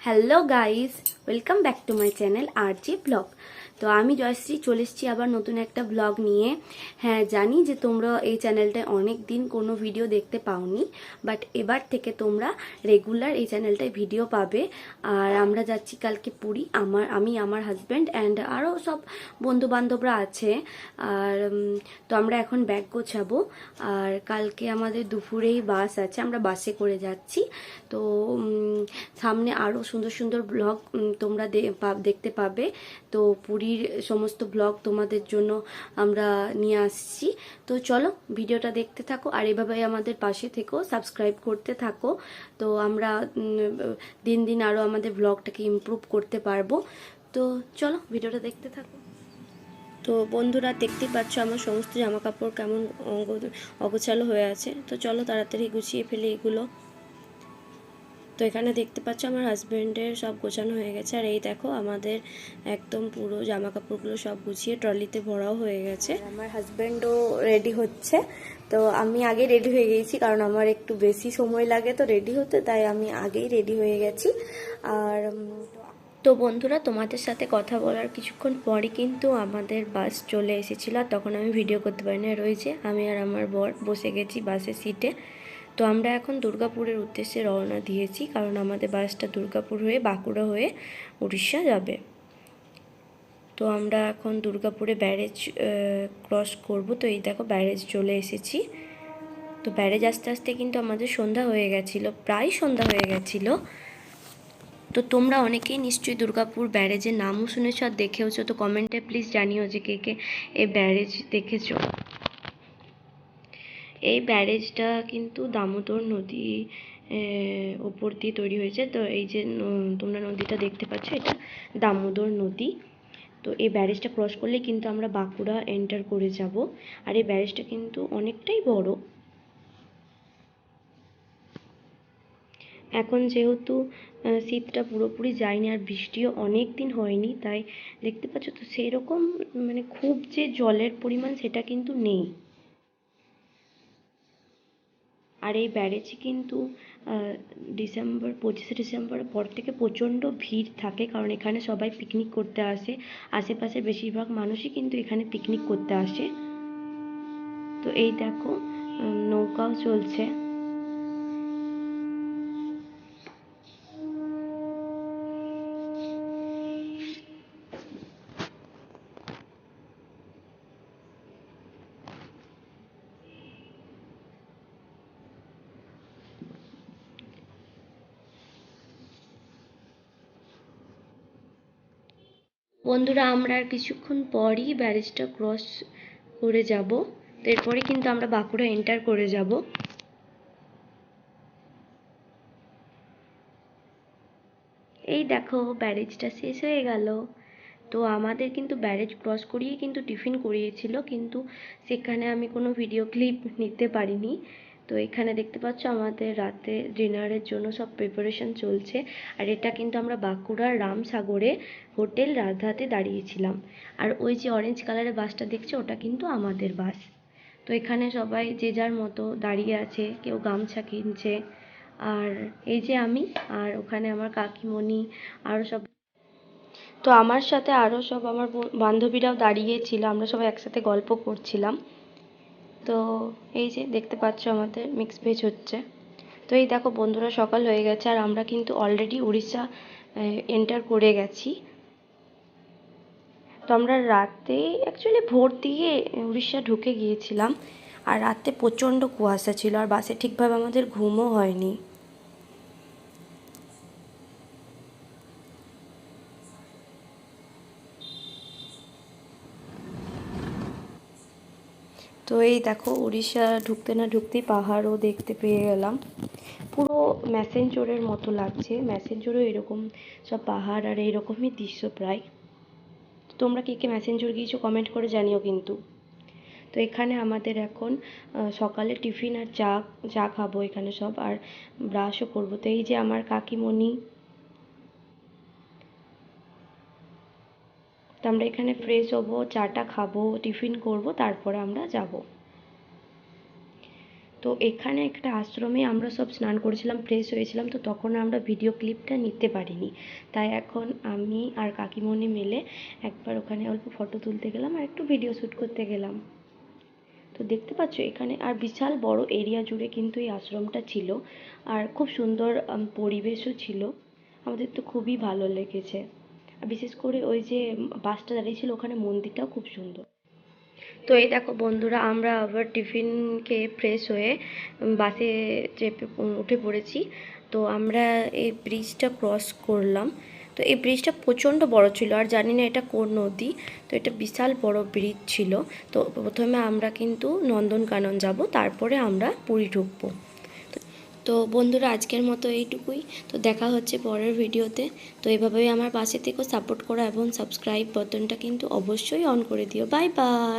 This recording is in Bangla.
Hello guys, welcome back to my channel RG blog. তো আমি জয়শ্রী চলে এসেছি আবার নতুন একটা ব্লগ নিয়ে। হ্যাঁ, জানি যে তোমরা এই চ্যানেলটায় অনেক দিন কোনো ভিডিও দেখতে পাওনি, বাট এবার থেকে তোমরা রেগুলার এই চ্যানেলটায় ভিডিও পাবে। আর আমরা যাচ্ছি কালকে পুরী, আমি আমার হাজব্যান্ড অ্যান্ড আরও সব বন্ধু বান্ধবরা আছে। আর তো আমরা এখন ব্যাগ গোছাবো। আর কালকে আমাদের দুপুরেই বাস আছে, আমরা বাসে করে যাচ্ছি। তো সামনে আরও সুন্দর সুন্দর ব্লগ তোমরা দেখতে পাবে। তো পুরীর সমস্ত ব্লগ তোমাদের জন্য আমরা নিয়ে আসছি। তো চলো ভিডিওটা দেখতে থাকো, আর এভাবেই আমাদের পাশে থেকো, সাবস্ক্রাইব করতে থাকো। তো আমরা দিন দিন আরও আমাদের ব্লগটাকে ইমপ্রুভ করতে পারবো। তো চলো ভিডিওটা দেখতে থাকো। তো বন্ধুরা, দেখতেই পাচ্ছ আমার সমস্ত জামা কাপড় কেমন অগোছালো হয়ে আছে। তো চলো তাড়াতাড়ি গুছিয়ে ফেলে এগুলো। তো এখানে দেখতে পাচ্ছ আমার হাজব্যান্ডের সব গোছানো হয়ে গেছে, আর এই দেখো আমাদের একদম পুরো জামা কাপড়গুলো সব গুছিয়ে ট্রলিতে ভরাও হয়ে গেছে। আমার হাজব্যান্ডও রেডি হচ্ছে। তো আমি আগে রেডি হয়ে গেছি, কারণ আমার একটু বেশি সময় লাগে তো রেডি হতে, তাই আমি আগেই রেডি হয়ে গেছি। আর তো বন্ধুরা, তোমাদের সাথে কথা বলার কিছুক্ষণ পরে কিন্তু আমাদের বাস চলে এসেছিল, আর তখন আমি ভিডিও করতে পারি না। রয়েছে আমি আর আমার বর বসে গেছি বাসের সিটে। তো আমরা এখন দুর্গাপুরের উদ্দেশ্যে রওনা দিয়েছি, কারণ আমাদের বাসটা দুর্গাপুর হয়ে বাঁকুড়া হয়ে উড়িষ্যা যাবে। তো আমরা এখন দুর্গাপুরে ব্যারেজ ক্রস করব। তো এই দেখো ব্যারেজ চলে এসেছি। তো ব্যারেজ আস্তে আস্তে কিন্তু আমাদের সন্ধ্যা হয়ে গেছিলো, প্রায় সন্ধ্যা হয়ে গেছিলো। তো তোমরা অনেকেই নিশ্চয়ই দুর্গাপুর ব্যারেজের নামও শুনেছো আর দেখেওছো। তো কমেন্টে প্লিজ জানিও যে কে কে এই ব্যারেজ দেখেছো। এই ব্যারেজটা কিন্তু দামোদর নদী ওপর দিয়ে তৈরি হয়েছে। তো এই যে তোমরা নদীটা দেখতে পাচ্ছ, এটা দামোদর নদী। তো এই ব্যারেজটা ক্রস করলে কিন্তু আমরা বাঁকুড়া এন্টার করে যাব। আর এই ব্যারেজটা কিন্তু অনেকটাই বড়। এখন যেহেতু শীতটা পুরোপুরি যায়নি আর বৃষ্টিও অনেক দিন হয়নি, তাই দেখতে পাচ্ছ তো সেই রকম মানে খুব যে জলের পরিমাণ সেটা কিন্তু নেই। আর এই ব্যারেজে কিন্তু 25শে ডিসেম্বরের পর থেকে প্রচণ্ড ভিড় থাকে, কারণ এখানে সবাই পিকনিক করতে আসে। আশেপাশের বেশিরভাগ মানুষই কিন্তু এখানে পিকনিক করতে আসে। তো এই দেখো নৌকাও চলছে। বন্ধুরা, আমরা আর কিছুক্ষণ পরই ব্যারেজটা ক্রস করে যাব। এরপরে কিন্তু আমরা বাঁকুড়া এন্টার করে যাব। এই দেখো ব্যারেজটা শেষ হয়ে গেল। তো আমাদের কিন্তু ব্যারেজ ক্রস করিয়ে কিন্তু টিফিন করিয়েছিল, কিন্তু সেখানে আমি কোনো ভিডিও ক্লিপ নিতে পারিনি। তো এখানে দেখতে পাচ্ছ আমাদের রাতে ডিনারের জন্য সব প্রিপারেশন চলছে। আর এটা কিন্তু আমরা বাঁকুড়ার রামসাগরে হোটেল রাধাতে দাঁড়িয়েছিলাম। আর ওই যে অরেঞ্জ কালারের বাসটা দেখছো, ওটা কিন্তু আমাদের বাস। তো এখানে সবাই যে যার মতো দাঁড়িয়ে আছে, কেউ গামছা কিনছে। আর এই যে আমি, আর ওখানে আমার কাকিমণি, আরও সব। তো আমার সাথে আরও সব আমার বান্ধবীরাও দাঁড়িয়েছিল, আমরা সবাই একসাথে গল্প করছিলাম। তো এই যে দেখতে পাচ্ছ আমাদের মিক্স ভেজ হচ্ছে। তো এই দেখো বন্ধুরা, সকাল হয়ে গেছে আর আমরা কিন্তু অলরেডি উড়িষ্যা এন্টার করে গেছি। তো আমরা রাতে অ্যাকচুয়ালি ভোর দিয়ে উড়িষ্যা ঢুকে গিয়েছিলাম, আর রাতে প্রচণ্ড কুয়াশা ছিল, আর বাসে ঠিকভাবে আমাদের ঘুমও হয়নি। তো এই দেখো উড়িষ্যা ঢুকতে না ঢুকতেই পাহাড়ও দেখতে পেয়ে গেলাম। পুরো ম্যাসেঞ্জোরের মতো লাগছে, ম্যাসেঞ্জোরও এরকম সব পাহাড় আর এইরকমই দৃশ্য প্রায়। তোমরা কে কে ম্যাসেঞ্জোর গিয়েছো কমেন্ট করে জানিও কিন্তু। তো এখানে আমাদের এখন সকালে টিফিন আর চা চা খাবো এখানে সব, আর ব্রাশও করবো। তো এই যে আমার কাকিমণি। তো আমরা এখানে ফ্রেশ হবো, চাটা খাবো, টিফিন করব, তারপরে আমরা যাব। তো এখানে একটা আশ্রমে আমরা সব স্নান করেছিলাম, ফ্রেশ হয়েছিলাম, তো তখন আমরা ভিডিও ক্লিপটা নিতে পারিনি। তাই এখন আমি আর কাকিমণি মিলে একবার ওখানে অল্প ফটো তুলতে গেলাম আর একটু ভিডিও শ্যুট করতে গেলাম। তো দেখতে পাচ্ছ এখানে আর বিশাল বড় এরিয়া জুড়ে কিন্তু এই আশ্রমটা ছিল, আর খুব সুন্দর পরিবেশও ছিল। আমাদের তো খুবই ভালো লেগেছে। আর বিশেষ করে ওই যে বাসটা দাঁড়িয়েছিল ওখানে মন্দিরটাও খুব সুন্দর। তো এই দেখো বন্ধুরা, আমরা আবার টিফিন খেয়ে ফ্রেশ হয়ে বাসে চেপে উঠে পড়েছি। তো আমরা এই ব্রিজটা ক্রস করলাম। তো এই ব্রিজটা প্রচণ্ড বড় ছিল, আর জানি না এটা কোন নদী। তো এটা বিশাল বড় ব্রিজ ছিল। তো প্রথমে আমরা কিন্তু নন্দনকানন যাব, তারপরে আমরা পুরী ঢুকবো। তো বন্ধুরা আজকের মতো এইটুকুই। তো দেখা হচ্ছে পরের ভিডিওতে। তো এভাবেই আমার পাশে থেকেও সাপোর্ট করো এবং সাবস্ক্রাইব বাটনটা কিন্তু অবশ্যই অন করে দিও। Bye bye.